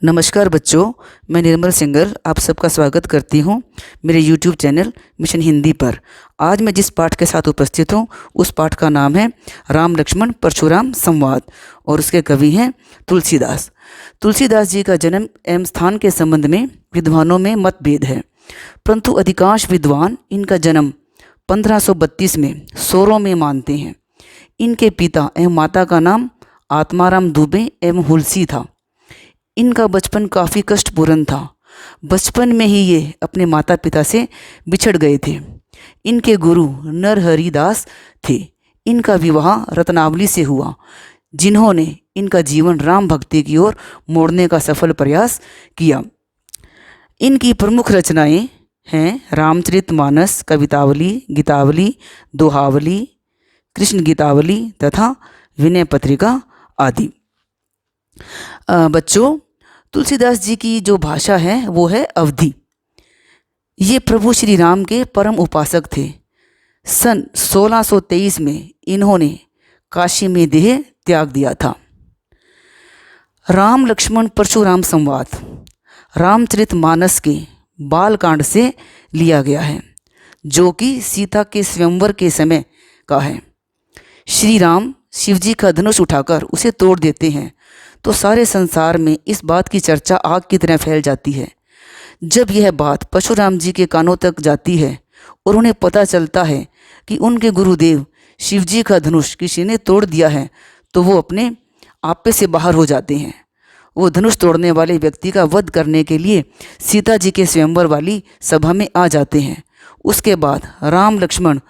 नमस्कार बच्चों, मैं निर्मल सिंगर आप सबका स्वागत करती हूँ मेरे YouTube चैनल मिशन हिंदी पर। आज मैं जिस पाठ के साथ उपस्थित हूँ उस पाठ का नाम है राम लक्ष्मण परशुराम संवाद और उसके कवि हैं तुलसीदास। तुलसीदास जी का जन्म एवं स्थान के संबंध में विद्वानों में मतभेद है, परंतु अधिकांश विद्वान इनका जन्म 1532 में सोरों में मानते हैं। इनके पिता एवं माता का नाम आत्माराम दुबे एवं हुलसी था। इनका बचपन काफ़ी कष्टपूर्ण था। बचपन में ही ये अपने माता पिता से बिछड़ गए थे। इनके गुरु नरहरिदास थे। इनका विवाह रत्नावली से हुआ, जिन्होंने इनका जीवन राम भक्ति की ओर मोड़ने का सफल प्रयास किया। इनकी प्रमुख रचनाएं हैं रामचरितमानस, कवितावली, गीतावली, दोहावली, कृष्ण गीतावली तथा विनय पत्रिका आदि। बच्चों, तुलसीदास जी की जो भाषा है वो है अवधी। ये प्रभु श्री राम के परम उपासक थे। सन 1623 में इन्होंने काशी में देह त्याग दिया था। राम लक्ष्मण परशुराम संवाद रामचरितमानस के बालकांड से लिया गया है, जो कि सीता के स्वयंवर के समय का है। श्री राम शिवजी का धनुष उठाकर उसे तोड़ देते हैं तो सारे संसार में इस बात की चर्चा आग की तरह फैल जाती है। जब यह बात परशुराम जी के कानों तक जाती है और उन्हें पता चलता है कि उनके गुरुदेव शिवजी का धनुष किसी ने तोड़ दिया है, तो वो अपने आपे से बाहर हो जाते हैं। वो धनुष तोड़ने वाले व्यक्ति का वध करने के लिए सीता जी के स्वयंवर वाली सभा में आ जाते हैं। उसके बाद राम लक्ष्मण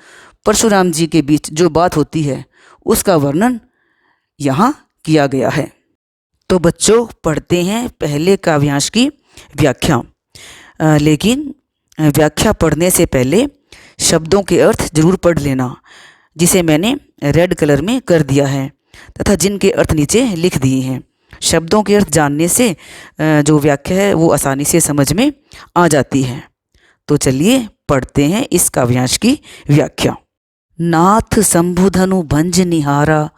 परशुराम जी के बीच जो बात होती है उसका वर्णन यहाँ किया गया है। तो बच्चों, पढ़ते हैं पहले काव्यांश की व्याख्या। लेकिन व्याख्या पढ़ने से पहले शब्दों के अर्थ जरूर पढ़ लेना, जिसे मैंने रेड कलर में कर दिया है तथा जिनके अर्थ नीचे लिख दिए हैं। शब्दों के अर्थ जानने से जो व्याख्या है वो आसानी से समझ में आ जाती है। तो चलिए पढ़ते हैं इस काव्यांश की व्याख्या। नाथ शंभुधनु भंज निहारा,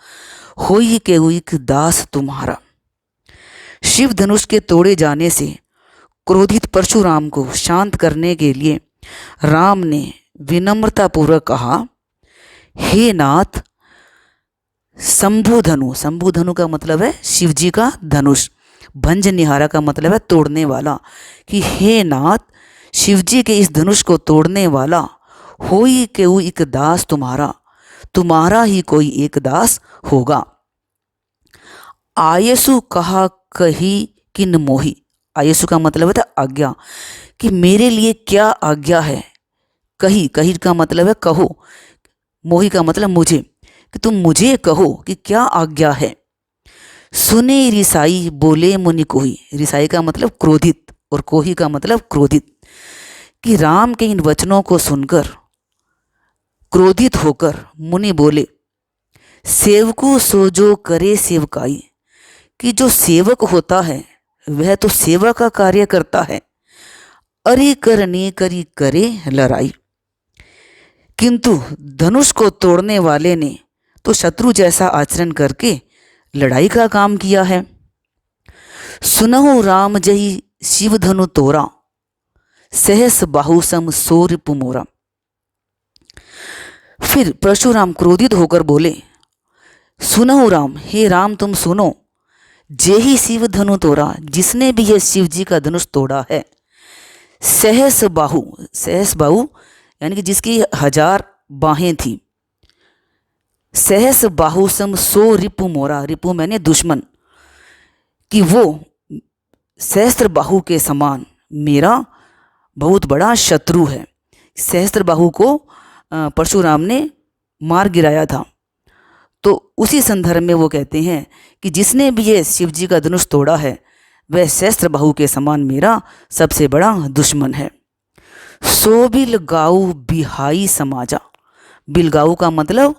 होई के उइक दास तुम्हारा। शिव धनुष के तोड़े जाने से क्रोधित परशुराम को शांत करने के लिए राम ने विनम्रतापूर्वक कहा, हे नाथ, शंभुधनु, शंभुधनु का मतलब है शिवजी का धनुष, भंज निहारा का मतलब है तोड़ने वाला, कि हे नाथ, शिवजी के इस धनुष को तोड़ने वाला, होई केउ एक दास तुम्हारा, तुम्हारा ही कोई एक दास होगा। आयसु कहा कही किन मोही, आयसु का मतलब है आज्ञा, कि मेरे लिए क्या आज्ञा है। कही, कही का मतलब है कहो, मोही का मतलब मुझे, कि तुम मुझे कहो कि क्या आज्ञा है। सुने रिसाई बोले मुनि कोही, रिसाई का मतलब क्रोधित और कोही का मतलब क्रोधित, कि राम के इन वचनों को सुनकर क्रोधित होकर मुनि बोले, सेवको सो जो करे सेवकाई, कि जो सेवक होता है वह तो सेवा का कार्य करता है। अरे करने करी करे लड़ाई, किंतु धनुष को तोड़ने वाले ने तो शत्रु जैसा आचरण करके लड़ाई का काम किया है। सुनहु राम जही शिव धनु तोरा, सहस बाहु सम सोर पुमोरा। फिर परशुराम क्रोधित होकर बोले, सुनहु राम, हे राम तुम सुनो, जे ही शिव धनु तोड़ा, जिसने भी यह शिव जी का धनुष तोड़ा है। सहस बाहु, सहस बाहु यानी कि जिसकी 1000 बाहें थी। सहस बाहु सम सो रिपु मोरा, रिपु मैंने दुश्मन, कि वो सहस्त्र बाहु के समान मेरा बहुत बड़ा शत्रु है। सहस्त्र बाहु को परशुराम ने मार गिराया था। तो उसी संदर्भ में वो कहते हैं कि जिसने भी ये शिव जी का धनुष तोड़ा है वह सहस्त्र बाहु के समान मेरा सबसे बड़ा दुश्मन है। सो बिलगाऊ बिहाई समाजा, बिलगाऊ का मतलब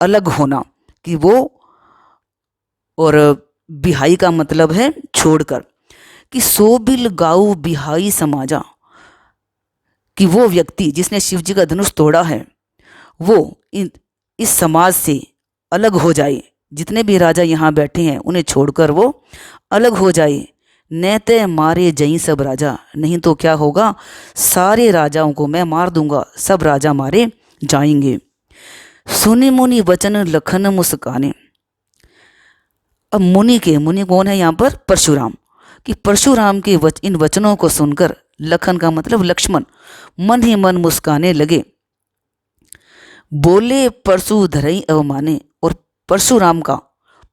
अलग होना, कि वो, और बिहाई का मतलब है छोड़कर, कि सो बिलगाऊ बिहाई समाजा, कि वो व्यक्ति जिसने शिव जी का धनुष तोड़ा है वो इस समाज से अलग हो जाए। जितने भी राजा यहाँ बैठे हैं उन्हें छोड़कर वो अलग हो जाए। न ते मारे जई सब राजा, नहीं तो क्या होगा, सारे राजाओं को मैं मार दूंगा, सब राजा मारे जाएंगे। सुनि मुनि वचन लखन मुस्काने। अब मुनि कौन है यहाँ पर, परशुराम, कि परशुराम के इन वचनों को सुनकर लखन का मतलब लक्ष्मण मन ही मन मुस्काने लगे। बोले परशु धरई अवमाने, और परशुराम का,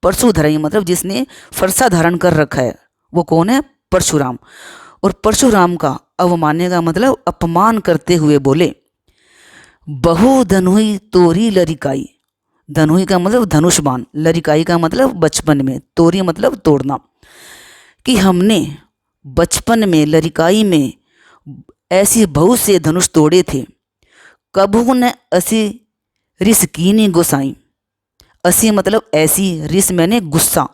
परशु धरई मतलब जिसने फरसा धारण कर रखा है, वो कौन है, परशुराम। और परशुराम का अवमाने का मतलब अपमान करते हुए बोले, बहु धनुई तोरी लरिकाई। धनुई का मतलब धनुष बाण, लरिकाई का मतलब बचपन में, तोरी मतलब तोड़ना, कि हमने बचपन में लरिकाई में ऐसी बहुत से धनुष तोड़े थे। कबहू न असी रिस कीनी गोसाई। असी मतलब ऐसी, रिस मैंने गुस्सा,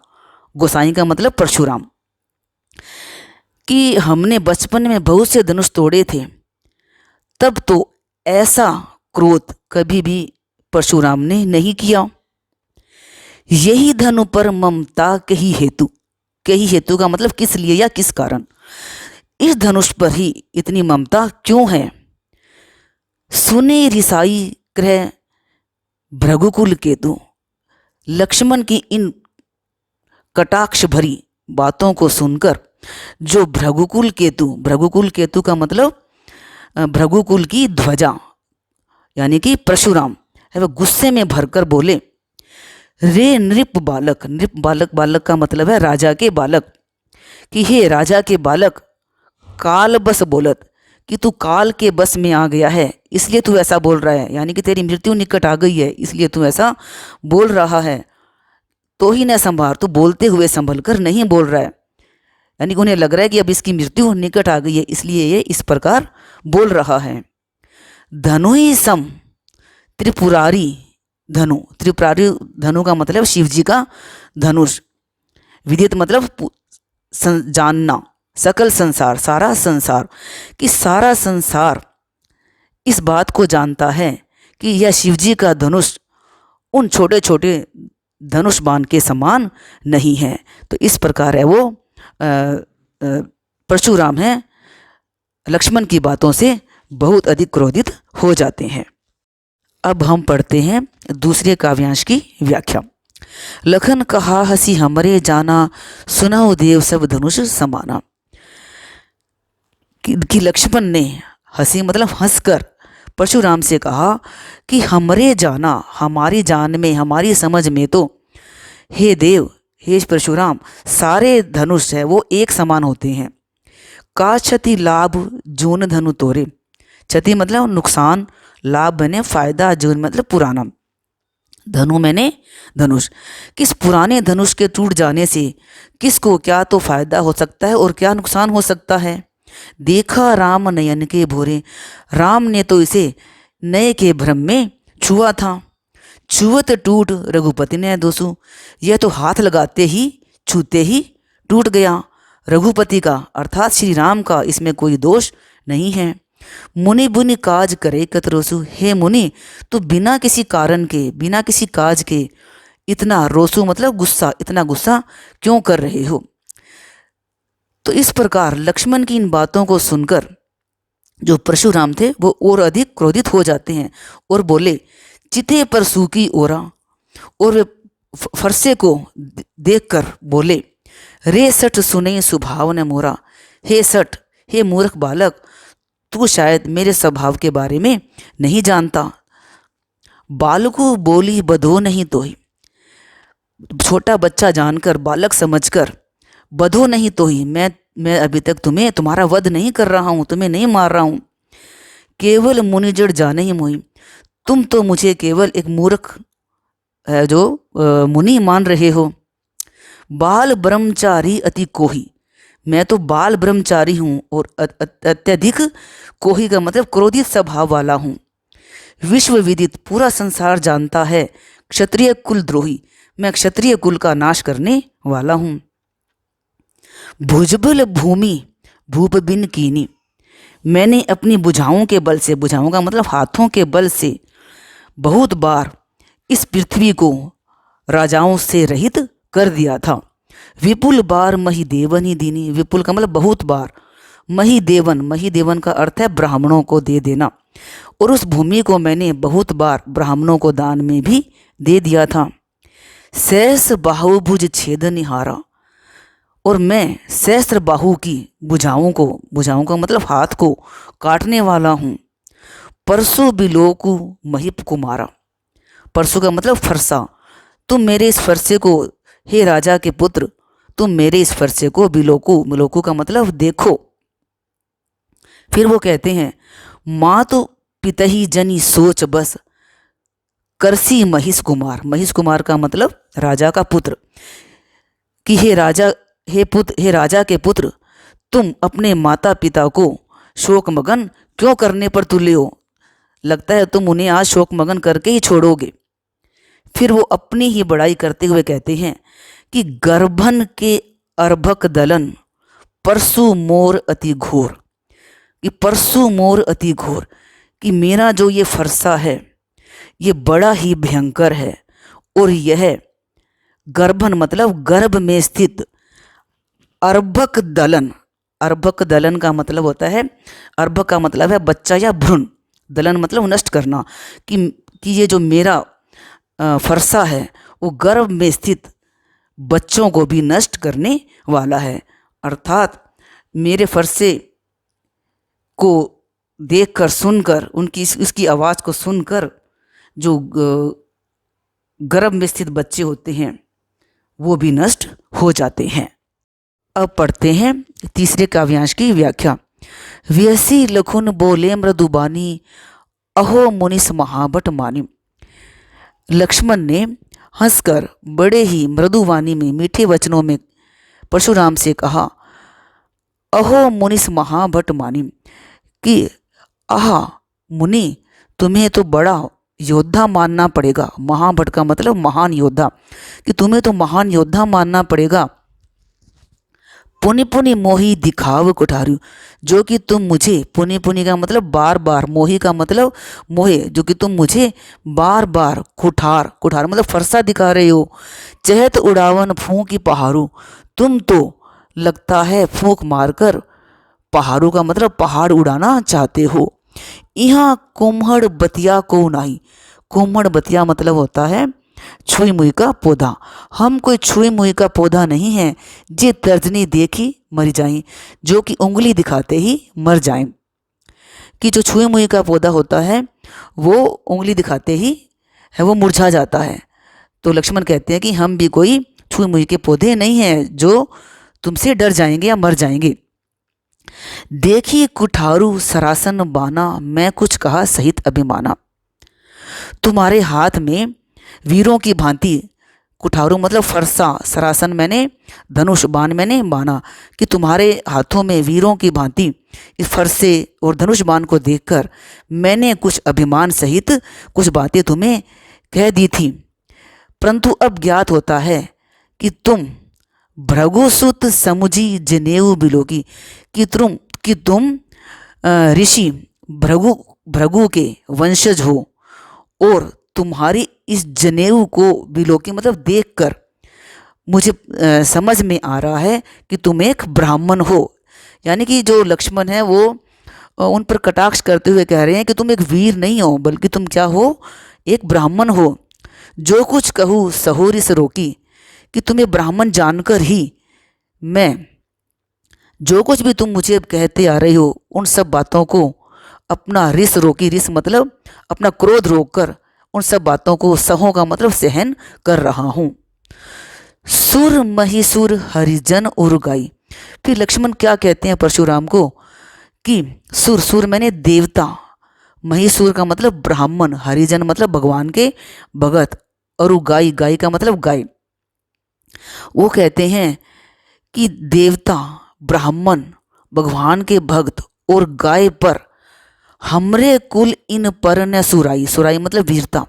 गोसाई का मतलब परशुराम, कि हमने बचपन में बहुत से धनुष तोड़े थे, तब तो ऐसा क्रोध कभी भी परशुराम ने नहीं किया। यही धनु पर ममता कही हेतु, कही हेतु का मतलब किस लिए या किस कारण, इस धनुष पर ही इतनी ममता क्यों है। सुने रिसाई क्रह भृगुकुल केतु। लक्ष्मण की इन कटाक्ष भरी बातों को सुनकर जो भृगुकुल केतु, भृगुकुल केतु का मतलब भृगुकुल की ध्वजा यानी कि परशुराम है, वह गुस्से में भरकर बोले, रे नृप बालक। नृप बालक, बालक का मतलब है राजा के बालक, कि हे राजा के बालक, काल बस बोलत, कि तू काल के बस में आ गया है इसलिए तू ऐसा बोल रहा है, यानी कि तेरी मृत्यु निकट आ गई है इसलिए तू ऐसा बोल रहा है। तो ही न संभार, तू बोलते हुए संभल कर नहीं बोल रहा है, यानी कि उन्हें लग रहा है कि अब इसकी मृत्यु निकट आ गई है इसलिए ये इस प्रकार बोल रहा है। धनु ही सम त्रिपुरारी धनु। त्रिपुरारी धनु का मतलब शिव जी का धनुष। विदित मतलब जानना, सकल संसार, सारा संसार, कि सारा संसार इस बात को जानता है कि यह शिव जी का धनुष उन छोटे छोटे धनुष बाण के समान नहीं है। तो इस प्रकार है वो परशुराम है, लक्ष्मण की बातों से बहुत अधिक क्रोधित हो जाते हैं। अब हम पढ़ते हैं दूसरे काव्यांश की व्याख्या। लखन कहा हसी हमरे जाना, सुनहु देव सब धनुष समाना। कि लक्ष्मण ने हंसी मतलब हंसकर परशुराम से कहा कि हमरे जाना, हमारी जान में, हमारी समझ में तो हे देव, हे परशुराम, सारे धनुष है वो एक समान होते हैं। का क्षति लाभ जून धनु तोरे। क्षति मतलब नुकसान, लाभ मैंने फायदा, जून मतलब पुराना, धनु मैंने धनुष। किस पुराने धनुष के टूट जाने से किसको क्या तो फायदा हो सकता है और क्या नुकसान हो सकता है। देखा राम नयन के भोरे, राम ने तो इसे नए के भ्रम में छुआ था। छुअत टूट रघुपति ने दोसु, यह तो हाथ लगाते ही, छूते ही टूट गया। रघुपति का अर्थात श्री राम का इसमें कोई दोष नहीं है। मुनि बुनि काज करे कतरोसु। हे मुनि, तो बिना किसी कारण के, बिना किसी काज के इतना रोसु मतलब गुस्सा, इतना गुस्सा क्यों कर रहे हो। तो इस प्रकार लक्ष्मण की इन बातों को सुनकर जो परशुराम थे वो और अधिक क्रोधित हो जाते हैं और बोले, चिते पर सूखी ओरा। और वे फरसे को देखकर बोले, रे सठ सुने स्वभाव न मोरा। हे सठ, हे मूर्ख बालक, तू शायद मेरे स्वभाव के बारे में नहीं जानता। बालको बोली बधो नहीं तोही। छोटा बच्चा जानकर, बालक समझकर, बधो नहीं तोही, मैं अभी तक तुम्हें, तुम्हारा वध नहीं कर रहा हूँ, तुम्हें नहीं मार रहा हूँ। केवल मुनिजड़ जाने ही मोही, तुम तो मुझे केवल एक मूर्ख है जो मुनि मान रहे हो। बाल ब्रह्मचारी अति कोही, मैं तो बाल ब्रह्मचारी हूँ और अत्यधिक कोही का मतलब क्रोधित स्वभाव वाला हूँ। विश्व विदित, पूरा संसार जानता है, क्षत्रिय कुल द्रोही, मैं क्षत्रिय कुल का नाश करने वाला हूँ। भुजबल भूमि भूप बिन कीनी, मैंने अपनी भुजाओं के बल से, भुजाओं का मतलब हाथों के बल से बहुत बार इस पृथ्वी को राजाओं से रहित कर दिया था। विपुल बार मही देवन ही दीनी, विपुल का मतलब बहुत बार, मही देवन का अर्थ है ब्राह्मणों को दे देना, और उस भूमि को मैंने बहुत बार ब्राह्मणों को दान में भी दे दिया था। सहस्र बाहुभुज छेदनिहारा, और मैं सहस्र बाहु की भुजाओं का मतलब हाथ को काटने वाला हूँ। परसु बिलोकु महिप कुमारा, परसु का मतलब फरसा, तुम मेरे इस फरसे को, हे राजा के पुत्र, तुम मेरे इस फरसे को, बिलोकु का मतलब देखो। फिर वो कहते हैं, मातु पितही जनी सोच बस, करसी महिष कुमार का मतलब राजा का पुत्र, कि हे राजा के पुत्र, तुम अपने माता पिता को शोकमगन क्यों करने पर तुले हो, लगता है तुम उन्हें आज शोकमगन करके ही छोड़ोगे। फिर वो अपनी ही बड़ाई करते हुए कहते हैं कि गर्भन के अर्भक दलन, परसु मोर अति घोर, कि परसु मोर अति घोर, कि मेरा जो ये फरसा है ये बड़ा ही भयंकर है, और यह गर्भन मतलब गर्भ में स्थित, अर्भक दलन का मतलब होता है, अर्भक का मतलब है बच्चा या भ्रूण, दलन मतलब नष्ट करना, कि ये जो मेरा फरसा है वो गर्भ में स्थित बच्चों को भी नष्ट करने वाला है। अर्थात मेरे फरसे को देखकर सुनकर, उसकी आवाज़ को सुनकर जो गर्भ में स्थित बच्चे होते हैं वो भी नष्ट हो जाते हैं। अब पढ़ते हैं तीसरे काव्यांश की व्याख्या। व्यसी लखुन बोले मृदुबानी, अहो मुनिस महाबट मानी। लक्ष्मण ने हंसकर बड़े ही मृदुवाणी में, मीठे वचनों में परशुराम से कहा, अहो मुनिस महाभट मानी, कि आहा मुनि, तुम्हें तो बड़ा योद्धा मानना पड़ेगा। महाभट का मतलब महान योद्धा, कि तुम्हें तो महान योद्धा मानना पड़ेगा। पुनि पुनि मोही दिखाव कुठारू, जो कि तुम मुझे, पुनि पुनि का मतलब बार बार, मोही का मतलब मोहे, जो कि तुम मुझे बार बार कुठार मतलब फरसा दिखा रहे हो। चहत उड़ावन फूंकी पहाड़ू, तुम तो लगता है फूंक मारकर पहाड़ों का मतलब पहाड़ उड़ाना चाहते हो। यहाँ कुम्हड़ बतिया को नहीं, कुम्हड़ बतिया मतलब होता है छुई मुई का पौधा। हम कोई छुई मुई का पौधा नहीं है जे तर्जनी देखी मर जाएं, जो कि उंगली दिखाते ही मर जाएं। कि जो छुई मुई का पौधा होता है वो उंगली दिखाते ही है वो मुरझा जाता है। तो लक्ष्मण कहते हैं कि हम भी कोई छुई मुई के पौधे नहीं हैं जो तुमसे डर जाएंगे या मर जाएंगे। देखी कुठारू सरासन बाना, मैं कुछ कहा सहित अभिमाना। तुम्हारे हाथ में वीरों की भांति, कुठारू मतलब फरसा, सरासन मैंने धनुष, बाण मैंने बाना, कि तुम्हारे हाथों में वीरों की भांति इस फरसे और धनुष बाण को देखकर मैंने कुछ अभिमान सहित कुछ बातें तुम्हें कह दी थी। परंतु अब ज्ञात होता है कि तुम भृगुसुत समुझी जनेऊ बिलोकी, कि तुम ऋषि भृगु के वंशज हो, और तुम्हारी इस जनेऊ को बिलोकी मतलब देखकर मुझे समझ में आ रहा है कि तुम एक ब्राह्मण हो। यानी कि जो लक्ष्मण है वो उन पर कटाक्ष करते हुए कह रहे हैं कि तुम एक वीर नहीं हो, बल्कि तुम क्या हो, एक ब्राह्मण हो। जो कुछ कहूँ सहोरी से रोकी, कि तुम्हें ब्राह्मण जानकर ही मैं, जो कुछ भी तुम मुझे कहते आ रहे हो उन सब बातों को अपना रिस रोकी, रिस मतलब अपना क्रोध रोककर उन सब बातों को, सहो का मतलब सहन कर रहा हूँ। सुर महिसुर हरिजन उर्गाई। फिर लक्ष्मण क्या कहते हैं परशुराम को कि सुर मैंने देवता, महिसुर का मतलब ब्राह्मण, हरिजन मतलब भगवान के भगत, और गाय का मतलब गाय। वो कहते हैं कि देवता, ब्राह्मण, भगवान के भक्त और गाय पर हमरे कुल इन पर न सुराई, सुराई मतलब वीरता,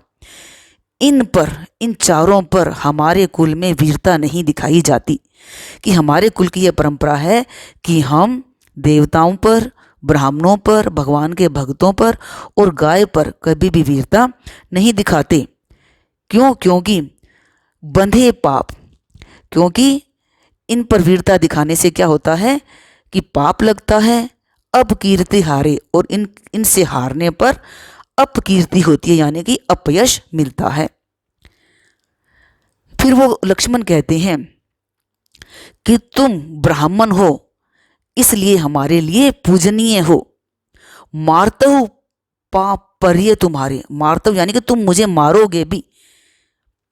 इन चारों पर हमारे कुल में वीरता नहीं दिखाई जाती। कि हमारे कुल की यह परंपरा है कि हम देवताओं पर, ब्राह्मणों पर, भगवान के भक्तों पर और गाय पर कभी भी वीरता नहीं दिखाते। क्यों? क्योंकि बंधे पाप, क्योंकि इन पर वीरता दिखाने से क्या होता है कि पाप लगता है, अपकीर्ति हारे, और इनसे हारने पर अपकीर्ति होती है, यानी कि अपयश मिलता है। फिर वो लक्ष्मण कहते हैं कि तुम ब्राह्मण हो इसलिए हमारे लिए पूजनीय हो। मारतहु पाप पर्य तुम्हारे, मारतहु यानी कि तुम मुझे मारोगे भी,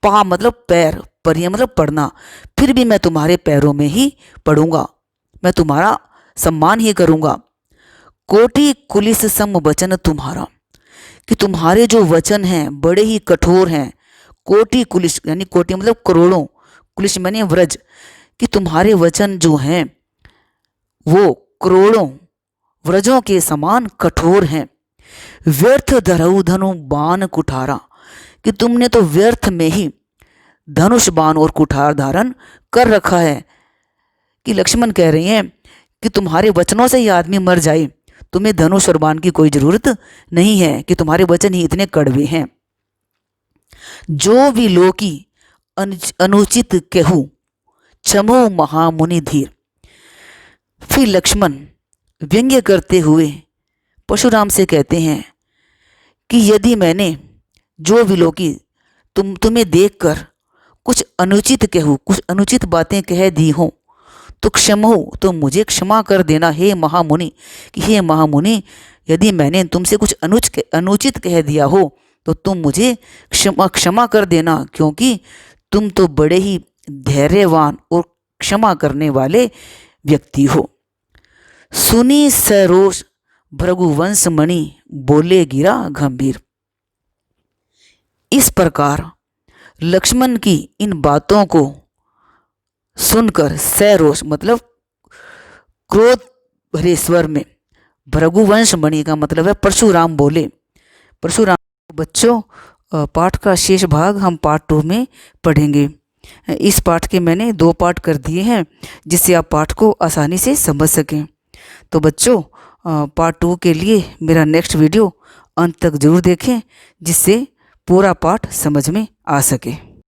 पा मतलब पैर, पर्य मतलब पढ़ना, फिर भी मैं तुम्हारे पैरों में ही पढ़ूंगा, मैं तुम्हारा सम्मान ही करूंगा। कोटि कुलिस सम वचन तुम्हारा, कि तुम्हारे जो वचन हैं बड़े ही कठोर हैं। कोटि कुलिस यानी कोटि मतलब करोड़ों, कुलिस माने व्रज, कि तुम्हारे वचन जो हैं वो करोड़ों व्रजों के समान कठोर हैं। व्यर्थ धरऊ धनु बाण कुठारा, कि तुमने तो व्यर्थ में ही धनुष बाण और कुठार धारण कर रखा है। कि लक्ष्मण कह रहे हैं कि तुम्हारे वचनों से ही आदमी मर जाए, तुम्हें धनुष और बाण की कोई जरूरत नहीं है, कि तुम्हारे वचन ही इतने कड़वे हैं। जो भी लोकी अनुचित कहूँ, क्षमो महामुनि धीर। फिर लक्ष्मण व्यंग्य करते हुए परशुराम से कहते हैं कि यदि मैंने जो विलोकी तुम्हें देखकर कुछ अनुचित कहूँ, कुछ अनुचित बातें कह दी हों, तो क्षमो, तो मुझे क्षमा कर देना हे महामुनि, कि हे महामुनि यदि मैंने तुमसे कुछ अनुचित कह दिया हो तो तुम मुझे क्षमा कर देना, क्योंकि तुम तो बड़े ही धैर्यवान और क्षमा करने वाले व्यक्ति हो। सुनी सरोष भृगुवंश मणि, बोले गिरा गंभीर। इस प्रकार लक्ष्मण की इन बातों को सुनकर सरोष मतलब क्रोध भरे स्वर में, भृगुवंश मणि का मतलब है परशुराम बोले। परशुराम, बच्चों पाठ का शेष भाग हम पार्ट 2 में पढ़ेंगे। इस पाठ के मैंने 2 पार्ट कर दिए हैं जिससे आप पाठ को आसानी से समझ सकें। तो बच्चों पार्ट 2 के लिए मेरा नेक्स्ट वीडियो अंत तक जरूर देखें, जिससे पूरा पाठ समझ में आ सके।